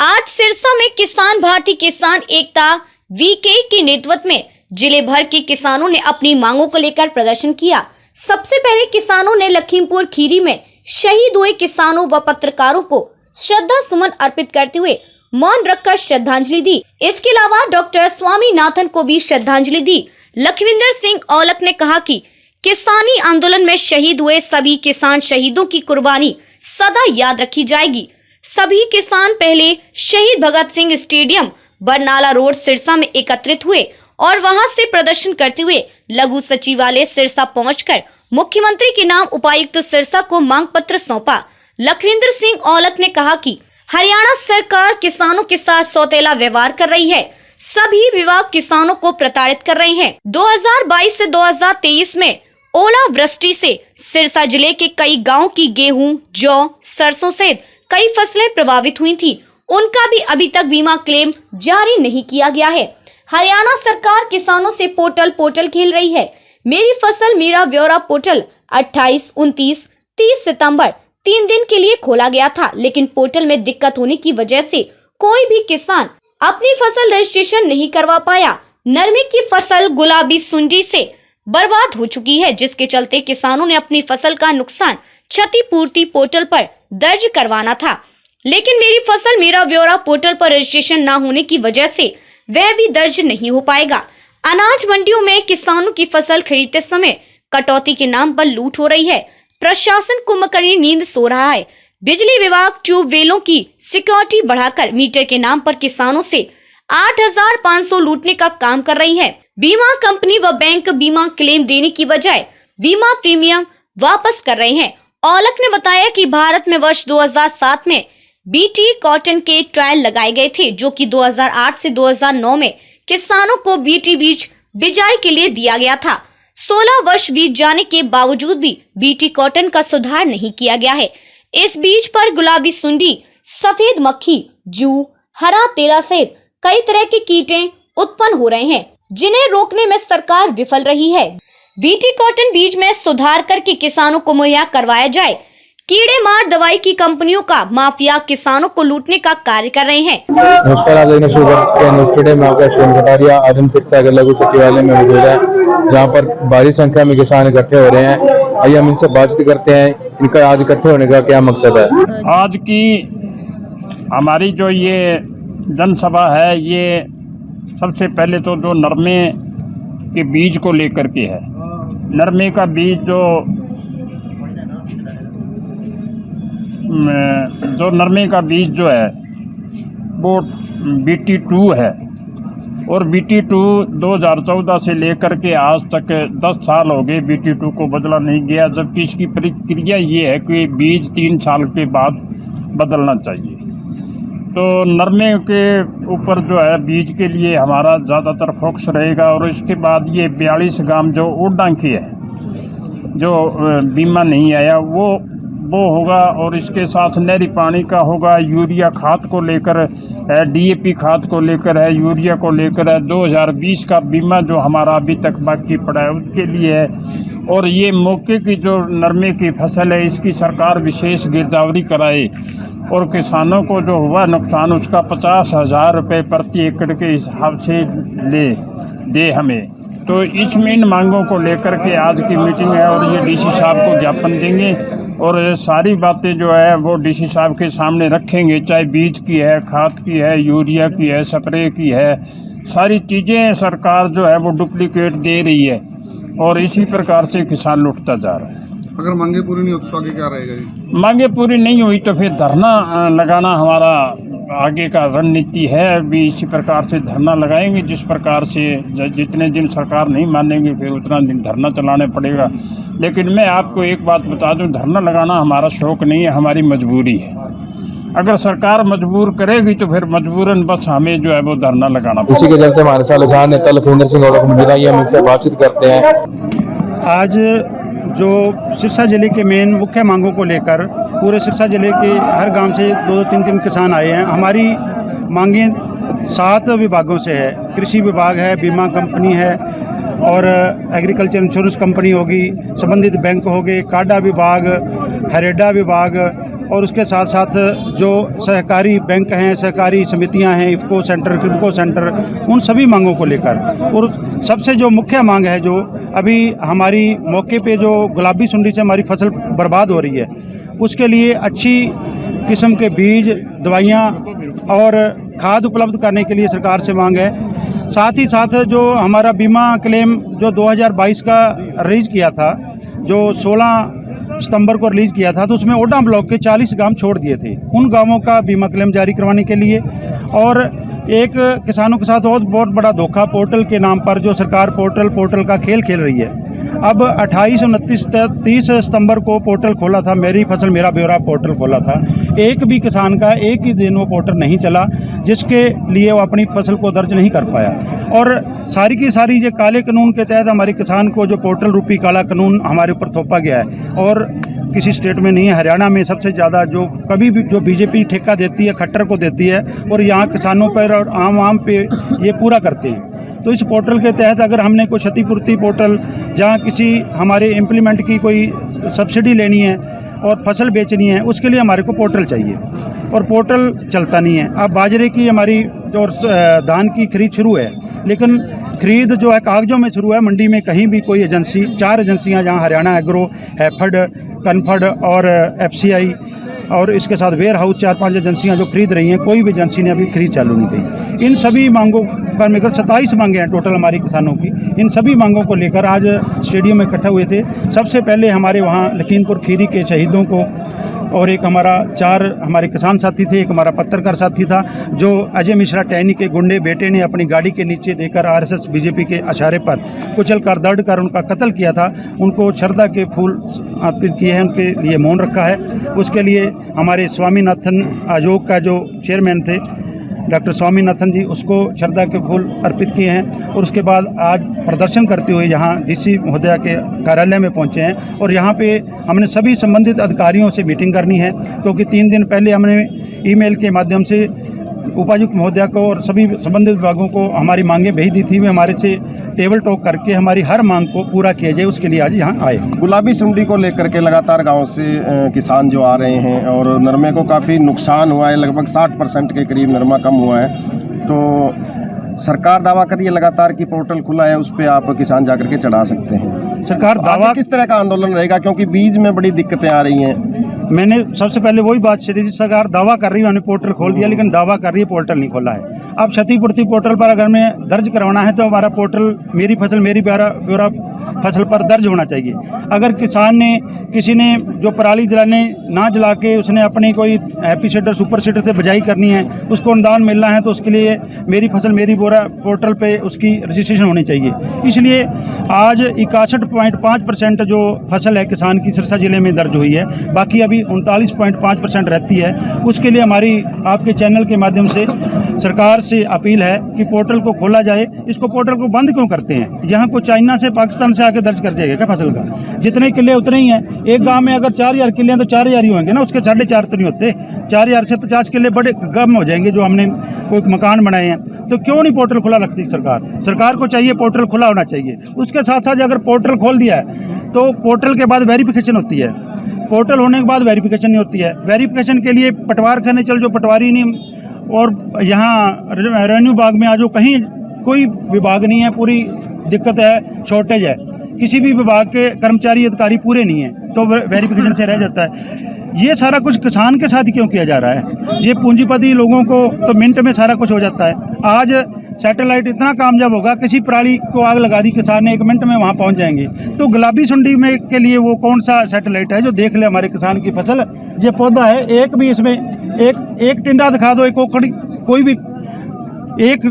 आज सिरसा में किसान भारतीय किसान एकता वीके के नेतृत्व में जिले भर के किसानों ने अपनी मांगों को लेकर प्रदर्शन किया। सबसे पहले किसानों ने लखीमपुर खीरी में शहीद हुए किसानों व पत्रकारों को श्रद्धा सुमन अर्पित करते हुए मौन रखकर श्रद्धांजलि दी। इसके अलावा डॉक्टर स्वामीनाथन को भी श्रद्धांजलि दी। लखविंदर सिंह औलख ने कहा कि किसानी आंदोलन में शहीद हुए सभी किसान शहीदों की कुर्बानी सदा याद रखी जाएगी। सभी किसान पहले शहीद भगत सिंह स्टेडियम बरनाला रोड सिरसा में एकत्रित हुए और वहां से प्रदर्शन करते हुए लघु सचिवालय सिरसा पहुंचकर मुख्यमंत्री के नाम उपायुक्त सिरसा को मांग पत्र सौंपा। लखविंदर सिंह औलख ने कहा कि हरियाणा सरकार किसानों के साथ सौतेला व्यवहार कर रही है। सभी विभाग किसानों को प्रताड़ित कर रहे हैं। 2022 से 2023 में ओलावृष्टि से सिरसा जिले के कई गांव की गेहूं, जौ, सरसों सहित कई फसलें प्रभावित हुई थी। उनका भी अभी तक बीमा क्लेम जारी नहीं किया गया है। हरियाणा सरकार किसानों से पोर्टल खेल रही है। मेरी फसल मेरा ब्यौरा पोर्टल 28, 29, 30 सितंबर 3 दिन के लिए खोला गया था, लेकिन पोर्टल में दिक्कत होने की वजह से कोई भी किसान अपनी फसल रजिस्ट्रेशन नहीं करवा पाया। नरमे की फसल गुलाबी सुंडी से बर्बाद हो चुकी है, जिसके चलते किसानों ने अपनी फसल का नुकसान क्षतिपूर्ति पोर्टल पर दर्ज करवाना था, लेकिन मेरी फसल मेरा ब्यौरा पोर्टल पर रजिस्ट्रेशन न होने की वजह से वह भी दर्ज नहीं हो पाएगा। अनाज मंडियों में किसानों की फसल खरीदते समय कटौती के नाम पर लूट हो रही है। प्रशासन कुंभकर्णी नींद सो रहा है। बिजली विभाग ट्यूबवेलों की सिक्योरिटी बढ़ाकर मीटर के नाम पर किसानों से 8,500 लूटने का काम कर रही है। बीमा कंपनी व बैंक बीमा क्लेम देने की बजाय बीमा प्रीमियम वापस कर रहे हैं। औलख ने बताया कि भारत में वर्ष 2007 में बीटी कॉटन के ट्रायल लगाए गए थे, जो कि 2008 से 2009 में किसानों को बीटी बीज बिजाई के लिए दिया गया था। 16 वर्ष बीत जाने के बावजूद भी बीटी कॉटन का सुधार नहीं किया गया है। इस बीज पर गुलाबी सुंडी, सफेद मक्खी, जू, हरा तेला सहित कई तरह के कीटे उत्पन्न हो रहे हैं, जिन्हें रोकने में सरकार विफल रही है। बीटी कॉटन बीज में सुधार करके किसानों को मुहैया करवाया जाए। कीड़े मार दवाई की कंपनियों का माफिया किसानों को लूटने का कार्य कर रहे हैं। नमस्कार, आज में आपका श्रेण कटारिया आज हम सिरसा के लघु सचिवालय में मौजूद है, जहां पर भारी संख्या में किसान इकट्ठे हो रहे हैं। आइए हम इनसे बातचीत करते हैं, इनका आज इकट्ठे होने का क्या मकसद है। आज की हमारी जो ये जनसभा है, ये सबसे पहले तो जो नरमे के बीज को लेकर के है। नरमे का बीज जो नरमे का बीज जो है वो BT2 है, और BT2 2014 से लेकर के आज तक 10 साल हो गए BT2 को बदला नहीं गया, जबकि इसकी प्रक्रिया ये है कि बीज 3 साल के बाद बदलना चाहिए। तो नरमे के ऊपर जो है बीज के लिए हमारा ज़्यादातर फोकस रहेगा। और इसके बाद ये 42 गांव जो ओडा के है, जो बीमा नहीं आया, वो होगा। और इसके साथ नहरी पानी का होगा, यूरिया खाद को लेकर है, DAP खाद को लेकर है, यूरिया को लेकर है। 2020 का बीमा जो हमारा अभी तक बाकी पड़ा है उसके लिए है। और ये मौके की जो नरमे की फसल है, इसकी सरकार विशेष गिरदावरी कराए और किसानों को जो हुआ नुकसान उसका 50,000 रुपये प्रति एकड़ के हिसाब से दे हमें। तो इसमें इन मांगों को लेकर के आज की मीटिंग है, और ये DC साहब को ज्ञापन देंगे और सारी बातें जो है वो DC साहब के सामने रखेंगे, चाहे बीज की है, खाद की है, यूरिया की है, स्प्रे की है। सारी चीज़ें सरकार जो है वो डुप्लीकेट दे रही है, और इसी प्रकार से किसान लुटता जा रहा है। अगर मांगे पूरी नहीं होती तो आगे क्या रहेगा जी? मांगे पूरी नहीं हुई तो फिर धरना लगाना हमारा आगे का रणनीति है। भी इसी प्रकार से धरना लगाएंगे, जिस प्रकार से जितने दिन सरकार नहीं मानेंगे फिर उतना दिन धरना चलाने पड़ेगा। लेकिन मैं आपको एक बात बता दूं, धरना लगाना हमारा शौक़ नहीं है, हमारी मजबूरी है। अगर सरकार मजबूर करेगी तो फिर मजबूरन बस हमें जो है वो धरना लगाना पड़ेगा। इसी के चलते हमारे साथ किसान नेता लखविंदर सिंह औलख मौजूद है, हम इनसे बातचीत करते हैं। आज जो सिरसा जिले के मेन मुख्य मांगों को लेकर पूरे सिरसा जिले के हर गांव से 2-3 किसान आए हैं। हमारी मांगें 7 विभागों से है। कृषि विभाग है, बीमा कंपनी है, और एग्रीकल्चर इंश्योरेंस कंपनी होगी, संबंधित बैंक हो गए, काडा विभाग, हरेडा विभाग और उसके साथ साथ जो सहकारी बैंक हैं, सहकारी समितियां हैं, इफ़को सेंटर, क्रिप्को सेंटर, उन सभी मांगों को लेकर। और सबसे जो मुख्य मांग है, जो अभी हमारी मौके पे जो गुलाबी सुंडी से हमारी फसल बर्बाद हो रही है, उसके लिए अच्छी किस्म के बीज, दवाइयाँ और खाद उपलब्ध करने के लिए सरकार से मांग है। साथ ही साथ जो हमारा बीमा क्लेम जो 2022 का रिलीज़ किया था, जो 16 सितंबर को रिलीज़ किया था, तो उसमें ओडा ब्लॉक के 40 गांव छोड़ दिए थे। उन गांवों का बीमा क्लेम जारी करवाने के लिए, और एक किसानों के साथ और बहुत बड़ा धोखा पोर्टल के नाम पर जो सरकार पोर्टल का खेल खेल रही है। अब 28, 29, 30 सितंबर को पोर्टल खोला था, मेरी फसल मेरा ब्यौरा पोर्टल खोला था। एक भी किसान का एक ही दिन वो पोर्टल नहीं चला, जिसके लिए वो अपनी फसल को दर्ज नहीं कर पाया। और सारी की सारी ये काले कानून के तहत हमारे किसान को जो पोर्टल रूपी काला कानून हमारे ऊपर थोपा गया है, और किसी स्टेट में नहीं है। हरियाणा में सबसे ज़्यादा जो कभी भी जो बीजेपी ठेका देती है, खट्टर को देती है, और यहाँ किसानों पर और आम पे ये पूरा करते हैं। तो इस पोर्टल के तहत अगर हमने कोई क्षतिपूर्ति पोर्टल, जहाँ किसी हमारे इम्प्लीमेंट की कोई सब्सिडी लेनी है और फसल बेचनी है, उसके लिए हमारे को पोर्टल चाहिए, और पोर्टल चलता नहीं है। अब बाजरे की हमारी और धान की खरीद शुरू है, लेकिन खरीद जो है कागजों में शुरू है, मंडी में कहीं भी कोई एजेंसी, 4 एजेंसियां जहां हरियाणा एग्रो, हैफड, कनफड और FCI, और इसके साथ वेयर हाउस, 4-5 एजेंसियां जो खरीद रही हैं, कोई भी एजेंसी ने अभी खरीद चालू नहीं की। इन सभी मांगों पर मिलकर 27 मांगे हैं टोटल हमारी किसानों की। इन सभी मांगों को लेकर आज स्टेडियम में इकट्ठा हुए थे। सबसे पहले हमारे वहाँ लखीमपुर खीरी के शहीदों को, और एक हमारा 4 हमारे किसान साथी थे, एक हमारा पत्रकार साथी था, जो अजय मिश्रा टहनी के गुंडे बेटे ने अपनी गाड़ी के नीचे देकर RSS BJP के इशारे पर कुचल कर दर्द कर उनका कत्ल किया था। उनको श्रद्धा के फूल अर्पित किए हैं, उनके लिए मौन रखा है। उसके लिए हमारे स्वामीनाथन आयोग का जो चेयरमैन थे डॉक्टर स्वामीनाथन जी, उसको श्रद्धा के फूल अर्पित किए हैं। और उसके बाद आज प्रदर्शन करते हुए यहाँ DC महोदया के कार्यालय में पहुँचे हैं, और यहाँ पे हमने सभी संबंधित अधिकारियों से मीटिंग करनी है, क्योंकि 3 दिन पहले हमने ईमेल के माध्यम से उपायुक्त महोदया को और सभी संबंधित विभागों को हमारी मांगें भेज दी थी। वे हमारे से टेबल टॉक करके हमारी हर मांग को पूरा किया जाए, उसके लिए आज यहाँ आए। गुलाबी सुंडी को लेकर के लगातार गांव से किसान जो आ रहे हैं, और नरमे को काफ़ी नुकसान हुआ है, लगभग 60% के करीब नरमा कम हुआ है। तो सरकार दावा कर रही है लगातार कि पोर्टल खुला है, उस पर आप किसान जाकर के चढ़ा सकते हैं। सरकार दावा, किस तरह का आंदोलन रहेगा, क्योंकि बीज में बड़ी दिक्कतें आ रही हैं? मैंने सबसे पहले वही बात छेड़ी थी, सरकार दावा कर रही है हमने पोर्टल खोल दिया, लेकिन दावा कर रही है पोर्टल नहीं खोला है। अब क्षतिपूर्ति पोर्टल पर अगर हमें दर्ज करवाना है, तो हमारा पोर्टल मेरी फसल मेरी ब्यौरा फसल पर दर्ज होना चाहिए। अगर किसान ने, किसी ने जो पराली जलाने ना जला के उसने अपनी कोई हैप्पी सीडर, सुपर सीडर से बिजाई करनी है, उसको अनुदान मिलना है, तो उसके लिए मेरी फसल मेरी ब्यौरा पोर्टल पे उसकी रजिस्ट्रेशन होनी चाहिए। इसलिए आज 61.5% जो फसल है किसान की सिरसा जिले में दर्ज हुई है, बाकी अभी 39.5% रहती है। उसके लिए हमारी आपके चैनल के माध्यम से सरकार से अपील है कि पोर्टल को खोला जाए। इसको पोर्टल को बंद क्यों करते हैं? यहाँ को चाइना से, पाकिस्तान से आके दर्ज कर जाएगा क्या फसल का? जितने किले उतने ही हैं। एक गांव में अगर 4000 किले हैं तो 4000 ही होंगे ना, उसके 4.5 तो नहीं होते। 4000 से 50 किले बड़े कम हो जाएंगे जो हमने कोई मकान बनाए हैं। तो क्यों नहीं पोर्टल खुला रखती सरकार को चाहिए पोर्टल खुला होना चाहिए। उसके साथ साथ अगर पोर्टल खोल दिया है तो पोर्टल के बाद वेरिफिकेशन होती है, पोर्टल होने के बाद वेरिफिकेशन नहीं होती है। वेरिफिकेशन के लिए पटवार खाने चल, जो पटवारी नहीं, और यहाँ रेवेन्यू विभाग में आज कहीं कोई विभाग नहीं है, पूरी दिक्कत है, शॉर्टेज है, किसी भी विभाग के कर्मचारी अधिकारी पूरे नहीं हैं, तो वेरिफिकेशन से रह जाता है। ये सारा कुछ किसान के साथ क्यों किया जा रहा है? ये पूंजीपति लोगों को तो मिनट में सारा कुछ हो जाता है। आज सैटेलाइट इतना कामयाब होगा, किसी पराली को आग लगा दी किसान ने, 1 मिनट में वहाँ पहुँच जाएंगे। तो गुलाबी सुंडी में के लिए वो कौन सा सैटेलाइट है जो देख ले हमारे किसान की फसल? ये पौधा है, एक भी इसमें एक टिंडा दिखा दो, एक ओखड़ी, कोई भी एक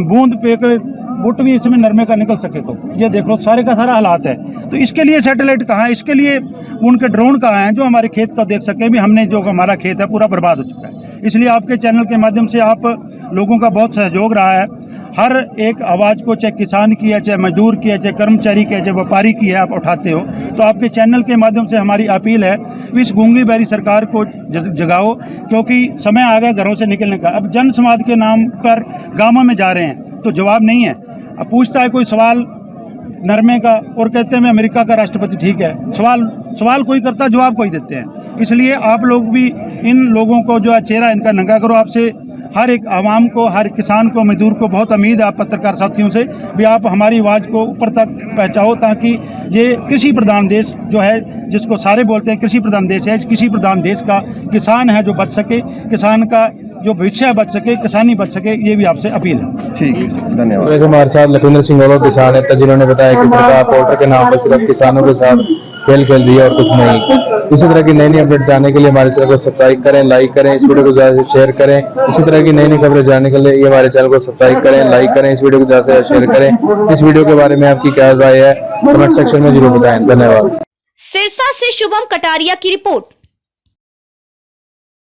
बूंद पे बुट भी इसमें नरमे का निकल सके, तो ये देख लो सारे का सारा हालात है। तो इसके लिए सैटेलाइट कहाँ है? इसके लिए उनके ड्रोन कहाँ हैं जो हमारे खेत का देख सके भी हमने जो हमारा खेत है पूरा बर्बाद हो चुका है। इसलिए आपके चैनल के माध्यम से आप लोगों का बहुत सहयोग रहा है। हर एक आवाज़ को, चाहे किसान की है, चाहे मजदूर की है, चाहे कर्मचारी की है, चाहे व्यापारी की है, आप उठाते हो। तो आपके चैनल के माध्यम से हमारी अपील है, इस गूंगी बैरी सरकार को जगाओ, क्योंकि समय आ गया घरों से निकलने का। अब जन समाज के नाम पर गाँवों में जा रहे हैं तो जवाब नहीं है। अब पूछता है कोई सवाल नरमे का और कहते हैं मैं अमेरिका का राष्ट्रपति, ठीक है, सवाल कोई करता, जवाब कोई देते हैं। इसलिए आप लोग भी इन लोगों को जो है चेहरा इनका नंगा करो। आपसे हर एक आवाम को, हर किसान को, मजदूर को बहुत उम्मीद है आप पत्रकार साथियों से भी आप हमारी आवाज़ को ऊपर तक पहुँचाओ, ताकि ये कृषि प्रधान देश जो है, जिसको सारे बोलते हैं कृषि प्रधान देश है, इस कृषि प्रधान देश का किसान है जो बच सके, किसान का जो भविष्य बच सके, किसानी बच सके, ये भी आपसे अपील है। ठीक है, धन्यवाद। वैसे हमारे साथ लखविंद्र सिंह और किसान है, जिन्होंने बताया कि सरकार पोर्टल के नाम पर सिर्फ किसानों के साथ खेल खेल रही है और कुछ नहीं। इसी तरह की नई नई अपडेट जानने के लिए हमारे चैनल को सब्सक्राइब करें, लाइक करें, इस वीडियो को ज़्यादा से शेयर करें। इसी तरह की नई नई खबरें जानने के लिए हमारे चैनल को सब्सक्राइब करें, लाइक करें, इस वीडियो को ज़्यादा से शेयर करें। इस वीडियो के बारे में आपकी क्या राय है कमेंट सेक्शन में जरूर बताएं। धन्यवाद। सिरसा से शुभम कटारिया की रिपोर्ट।